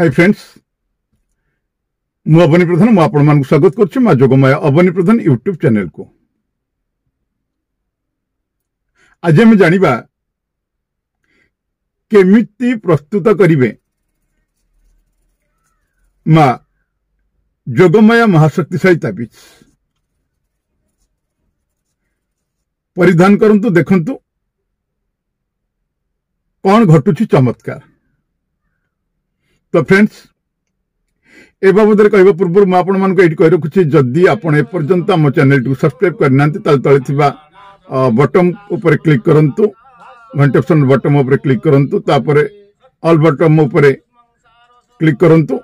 Hi friends मु अवनी प्रधान मु आपण मानक स्वागत करछि मा जोगमाया अवनी प्रधान यूट्यूब चैनल को। आज हम जानिबा केमिति प्रस्तुत करिवे मा जोगमाया महाशक्तिशाली ताबीज। परिधान करंतु देखंतु कौन घटुछि चमत्कार। तो फ्रेंड्स ए बाबद कहवा पूर्व मुझे आपण मान कही रखुच्छी जदि आपण एपर्यंत आम चैनल को सब्सक्राइब करना तले थिबा बटन ऊपर क्लिक करंतु घंटे ऑप्शन बटन ऊपर क्लिक करंतु तापरे ऑल बटन ऊपर क्लिक करंतु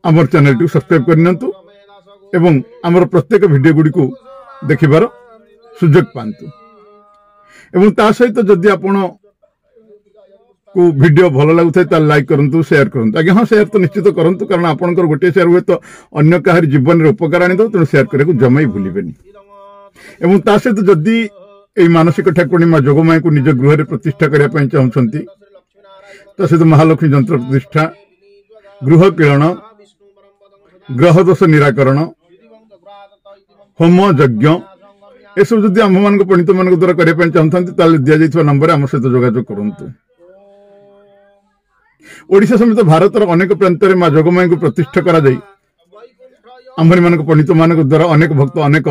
आम चैनल को सब्सक्राइब करनियंतु एवं आमर प्रत्येक वीडियो गुडी को देखिबार सुजोग पांतु एवं ता सहित जदि आपण को वीडियो भल लगुता है लाइक करंतु शेयर करंतु। आगे हाँ शेयर तो निश्चित करंतु कारण आपनकर गोटे शेयर हुए तो अन्य काहर जीवन रे उपकार आनी दो तेणु शेयर करे को जमा ही भूलिबेनी। एवं ता सहित जदि एई मानसिक ठाकुराणी मां जोगमाया को निज गृह रे प्रतिष्ठा करिया पई चाहउछंती ता सहित महालक्ष्मी यंत्र प्रतिष्ठा गृह किरण ग्रह दोष निराकरण होम यज्ञ ए सब जदि आम मान पंडित मान द्वारा करिया पई चाहउछंती ताले दिया जाइतबा नंबर आम सहित जोगाजोग करंतु। ओडिशा समेत भारतर अनेक प्रांत में मां जोगमाया को प्रतिष्ठा करा जाई आम्भरी मान पंडित मान द्वारा अनेक भक्त अनेक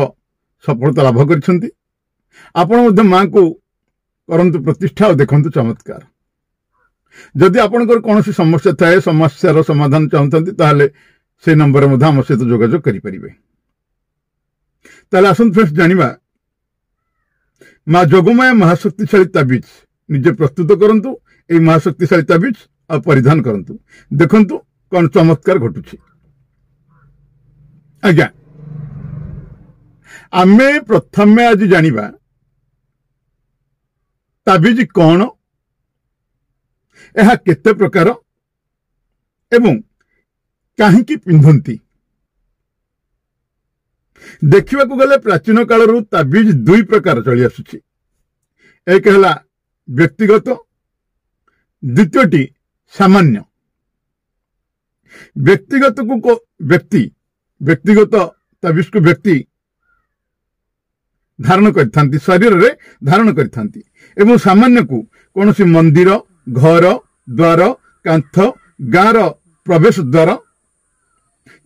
सफलता लाभ करछंती। आपण मध्ये मां को करंतु प्रतिष्ठा और देखंतु चमत्कार। जदि आपनकर कोनोसी समस्या थाए समस्यार समाधान चाहउछंती ताले से नंबर मध्ये हम सहित जोगाजोग करि परिबे। ताले आसन फ्रेंड्स जानिबा मां जोगमाया महाशक्तिशाली ताबीज निजे प्रस्तुत करंतु। एई महाशक्तिशाली ताबीज और परिधान करंतु देखंतु कौन चमत्कार घटुछि। आज्ञा आमे प्रथमे आज जानिबा ताबीज कौन एहा केते प्रकार एवं काहींकी पिंधंती। देखिबा को गले प्राचीन कालरू ताबीज दुई प्रकार चली आसुछि। एक हला व्यक्तिगत द्वितीयटी सामान्य। व्यक्तिगत को व्यक्तिगत ताबीज को व्यक्ति धारण करथांती शरीर रे धारण करथांती एवं सामान्य को कौन सी मंदिर घर द्वार कांथ गाँर प्रवेश द्वार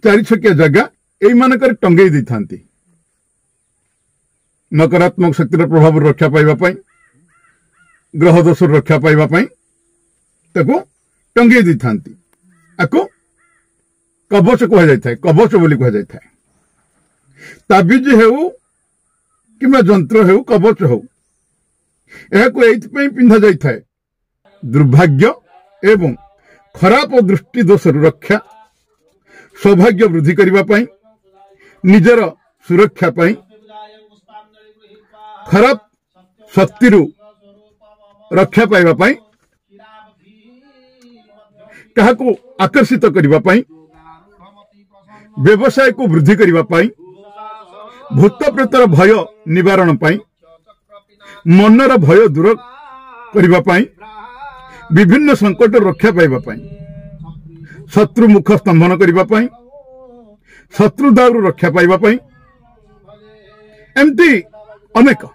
चारि छकिया जगह एई मानकर टंगई दी थांती। नकारात्मक शक्तिर प्रभाव रक्षा पाइबा पई ग्रह दोष रक्षा पाइबा पई ताको टंगे दी थांती। आको कवच कह जाय कवच बोली कह जाय। ताबीज हेउ किंबा यंत्र हेउ कवच हेउ एहाको एइथपई पिंधा जाय थाए दुर्भाग्य एवं खराब दृष्टि दोष रक्षा सौभाग्य वृद्धि करिबा पई निजर सुरक्षा पई खराब शक्तिरु रक्षा पाइबा पई कहा को आकर्षित करिबा पई व्यवसाय को वृद्धि करिबा पई भूत प्रेतर भय निवारण पई मनर भय दूर करिबा पई विभिन्न संकट रक्षा पाइबा पई शत्रु मुख स्तंभन करिबा पई शत्रु दाउरु रक्षा पाइबा पई एमती अनेक।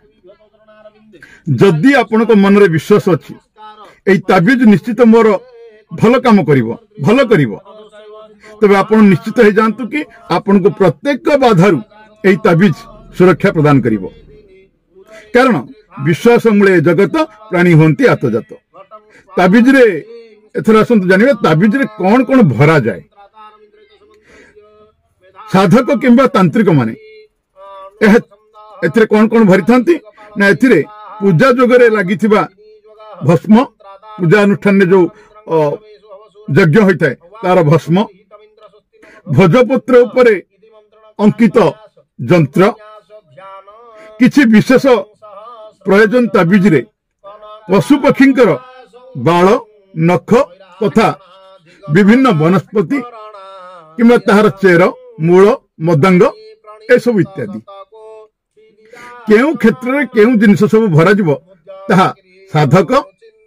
जदि आपनक मन रे विश्वास अछि एई ताबीज निश्चित मोर भल काम करिवो भल करिवो तबे आपण निश्चित हो जानतु कि आपण को प्रत्येक बाधारू एई ताबीज सुरक्षा प्रदान करिवो। कारण विश्वास मूले जगत प्राणी होंती आतजात। ताबीज रे एथरा असंत जानिबा ताबीज रे कोन कोन भरा जाए। साधक किंबा तांत्रिक माने एथरे कोन कोन भरि थांती ना एथिरे पूजा जोगरे लागिथिबा भस्म पूजा अनुष्ठान में जो यज्ञ होता है तार भस्म भोजपत्र उपरे अंकित यंत्र किछि विशेष प्रयोजन ताबीज रे पशु पक्षींकर बाल नख तथा विभिन्न वनस्पति किंबा ताहार चेर मूल मदंग ए सब इत्यादि केउ क्षेत्र रे केउ जिनिस सब भरा जिवो ताहा साधक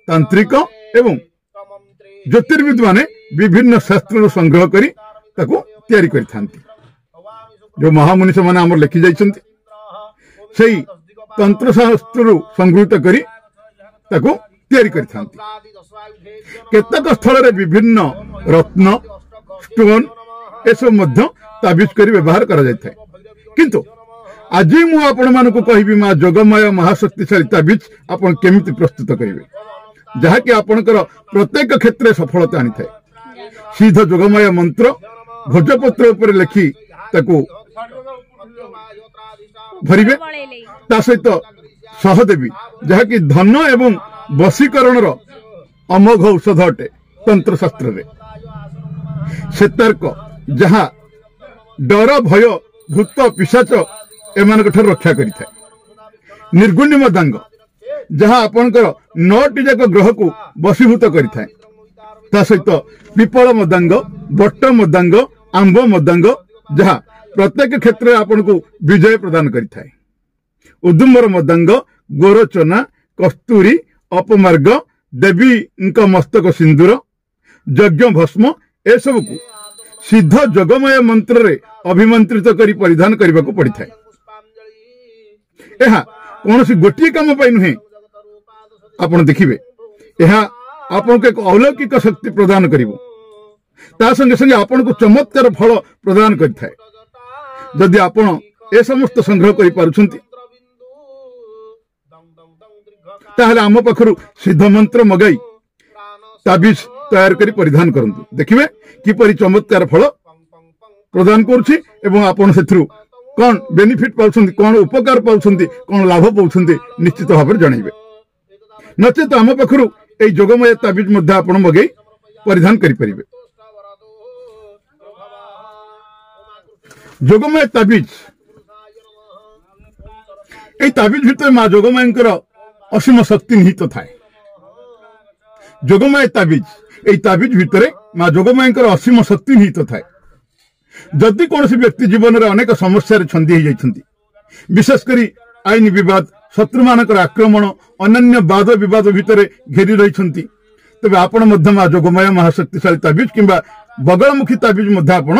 तांत्रिक एवं ज्योतिर्विद माने विभिन्न शास्त्र संग्रह करी ताको तैयारी करिथांती जो महामुनि से माने हमर लिखि जाइछंती सेही तंत्र शास्त्र संग्रहित करी ताको तैयारी करिथांती केतक स्थल रे विभिन्न रत्न स्टोन एसब मध्य ताबिज करी व्यवहार करा जाय थाए किंतु आज मु आपण मानकु कहिबी मां जोगमय महाशक्तिशाली ताबिज आपण केमिति प्रस्तुत करिवे जहा कि आपणकर प्रत्येक क्षेत्र सफलता आनी थाए सीधा जोगमय मंत्र भोजपत्र ऊपर लिखि ताको भरिवे ता सहित सहदेवी जहा कि धन एवं वशीकरण अमोघ औषध अटे तंत्र शास्त्र रे सेतर्क जहा डर भय भूत पिशाच एमान रक्षा करिथाय निर्गुण्य मदांग जहा आपणकर 9टी जाक ग्रह को वशीभूत करिथाय ता सहित पिपल मदांग बट्ट मदांग आंब मदांग जहा प्रत्येक क्षेत्र आपन को विजय प्रदान करिथाय उदुम्बर मदांग गोरचना कस्तूरी अपमार्ग देवी मस्तक सिंदूर यज्ञ भस्म ए सब को सिद्ध जोगमय मंत्र रे अभिमंत्रित करी परिधान करने को पड़ी थाए कौन सी गोटे काम पाई नुहे आपण देखिए यह आपन को एक अलौकिक शक्ति प्रदान करिवो ता संगे संगे आपन को चमत्कार फल प्रदान करिथाए जदि आपण ए समस्त संग्रह करि पारुछंती ताहले आम पाखरु सिद्ध मंत्र मगाई ताबिज तैयार करी परिधान करंतु देखिबे किपरि चमत्कार फल प्रदान करूछि एवं आपण सेथरु कोन बेनिफिट पाउछंती कोन उपकार पाउछंती कोन लाभ पाउछंती निश्चित भाव जणाइबे नचेत आम पाखरु ए जोगमय ताबिज मध्ये आपण मगाई परिधान करि परिबे जोगमय ताबिज ए ताबिज भितर मां जोगमयंकर असीम शक्ति निहित थाए जोगमय ताबिज ए ताबिज भितर मां जोगमयंकर असीम शक्ति निहित थाए जदि कौन व्यक्ति जीवन में अनेक समस्या छंदी हो जाइछंती विशेषकर आईन विवाद शत्रु मानकर आक्रमण अन्य वाद विवाद भितर घेरी रही तबे आपण मध्य मां जोगमय महाशक्तिशाली ताबिज किंबा बगलमुखी ताबिज मध्य आपण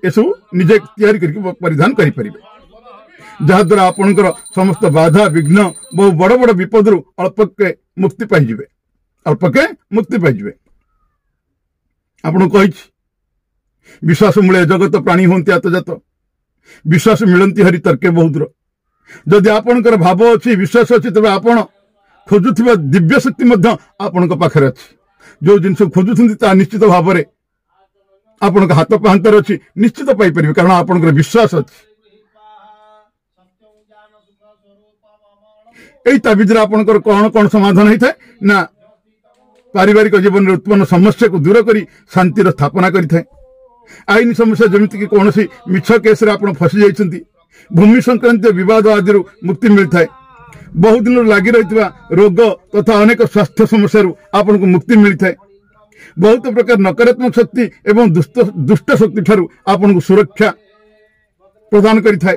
एसबू निजे तैयारी करके परिधान करि परिबे जहा द्वारा आपणकर समस्त बाधा विघ्न बहु बड़ बड़ विपद रु अल्पके मुक्ति पाइबे अल्पके मुक्ति पाइबे आपण कहिछि विश्वास मूले जगत प्राणी होंती आतजात विश्वास मिलंती हरि तर्के बहुदूर जदि आपणकर भाव अछि विश्वास अछि तबे आपण खोजुथिबा दिव्य शक्ति मध्य आपणक पाखरे अछि जो जिनस खोजुथुंती ता निश्चित भाव में आपणक हाथ पाहांतर अछि निश्चित पाई परिबे कारण आपणकर विश्वास अछि एई ताबिज आपणकर कौन कौन समाधान होता है ना पारिवारिक जीवन में उत्पन्न समस्या को दूर करी शांतिर स्थापना करिथाय आईन समस्या जमिति कि कौन सी मिछ केस रे आपण फसी जाइछंती भूमि संक्रांत विवाद आदि मुक्ति मिलता है बहुत दिन लगी रही रोग तथा अनेक स्वास्थ्य समस्या आपन को मुक्ति मिलता है बहुत प्रकार नकारात्मक शक्ति एवं दुष्ट शक्ति ठारू आपन को सुरक्षा प्रदान करिथाय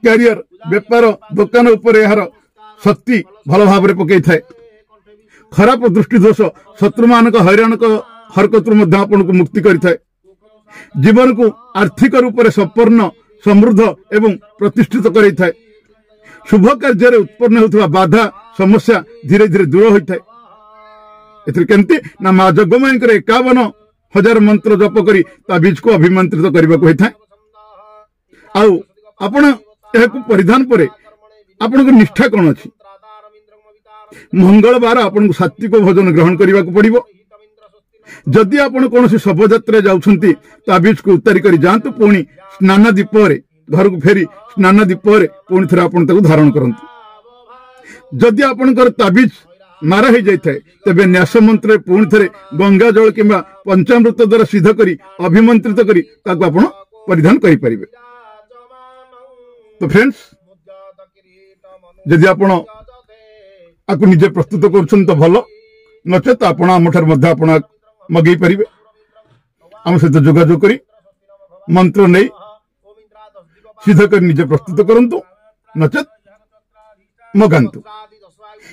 कैरियर व्यापार दुकान उपर यार शक्ति भल भाव में पकई थाए खराब दृष्टि दोष शत्रु मान हैरान हरकत आपन को मुक्ति करिथाय जीवन को आर्थिक रूप से संपूर्ण समृद्ध एवं प्रतिष्ठित कराइथाय शुभ कार्य उत्पन्न होता बाधा समस्या धीरे धीरे दूर होता है एथि केमती ना मां जोगमयी 51,000 मंत्र जप करी ताबिज को अभिमंत्रित करने को होता है आउ आपण एहाकु परिधान परे आपण को निष्ठा कौन अच्छी मंगलवार आपण को सात्विक भोजन ग्रहण करने को पड़िबो जदि आपण कौन शव यात्रा जाउछंती ताबिज को उतारी करी जांतु पुणी स्नानादि पर घर को फेरी स्नानादि पर पुणी थे आपण ताकु धारण करंतु जदि आपणकर ताबिज मारा हो जाए तेबे न्यास मंत्र पुणी थे गंगा जल किंबा पंचामृत द्वारा सिद्ध करी अभिमंत्रित करी ताकु आपण परिधान करि परिबे। तो फ्रेंड्स जदि आपण आकु निजे प्रस्तुत करछन तो भलो नचेत आपण आमठार मध्य आपण मगई पारिबे आम सहित जोगाजोग करी मंत्र नहीं सिद्ध कर निजे प्रस्तुत करंतु नचेत मगांतु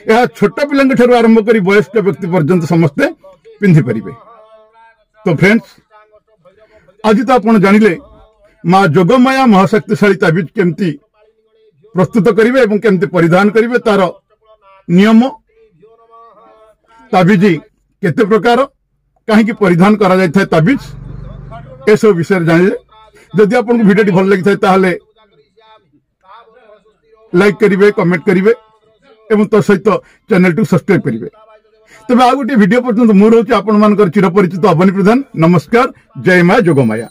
यह छोट पिला आरंभ कर वयस्क व्यक्ति पर्यंत समस्ते पिंधि पारिबे। तो फ्रेंड्स आज तो आपण जानिले माँ जोगमाया महाशक्तिशाली ताबिज केमती प्रस्तुत करिवे एवं केमती परिधान करिवे, तार नियम, ताबिज केते प्रकार, कहीं परिधान करा जाय थाए ताबिज, ए सब विषय जानिले। जदि आपन वीडियो भल लगी थाए ताहले लाइक करिवे, कमेंट करिवे एवं तो सहित चैनल टू सब्सक्राइब करिवे। तबे आ गोटे वीडियो पर्यंत मु रहउछि आपण मानकर चिरपरिचित अवनी प्रधान। नमस्कार, जय मां जोगमाया।